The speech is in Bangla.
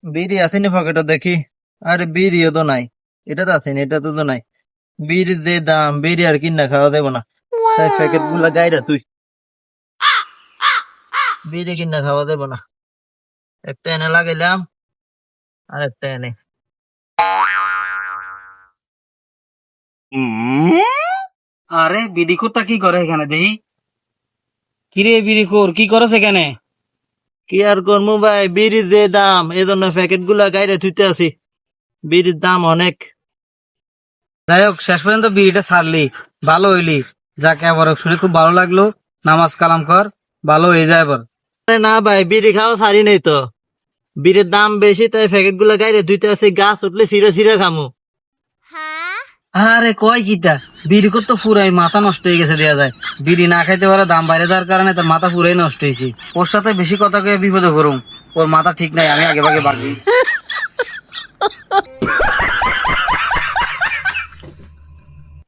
বিড়ি আছে নি পকেটে দেখি। আরে বিড়িও তো নাই। এটা তো আছে নি, এটা তো নাই। বিড়ির যে দাম, বিড়ি আর কিনা খাওয়া দেবো না। তাই প্যাকেট গুলা গাইরা তুই, বিড়ি কিনা খাওয়া দেবো না। একটা এনে লাগাইলাম, আর একটা এনে। আরে বিড়িখোরটা কি করে এখানে দেখি? কিরে বিড়িখোর কি করছ এখানে? কি আর করবো ভাই, বিড়ির যে দাম, এই জন্য প্যাকেট গুলা গাইরে থুইতে আছি। বিড়ির দাম অনেক। যাই হোক শেষ পর্যন্ত বিড়িটা ছাড়লি, ভালো হইলি। যাকে আবার শুনে খুব ভালো লাগলো। নামাজ কালাম কর, ভালো হয়ে যায় এবার। আরে না ভাই, বিড়ি খাওয়া সারি নেই তো। বিড়ির দাম বেশি, তাই প্যাকেট গুলা গাইরে ধুইতে আছি। গাছ উঠলে ছিঁড়ে ছিঁড়ে খামু। আরে কয় কিটা, বিড়িখোর তো পুরাই মাথা নষ্ট হয়ে গেছে দেয়া যায়। বিড়ি না খাইতে পারে, দাম বাইরে যাওয়ার কারণে তার মাথা পুরাই নষ্ট হয়েছে। ওর সাথে বেশি কথা কয়ে বিপদে করুম। ওর মাথা ঠিক নাই, আমি আগে ভাগে বাগি।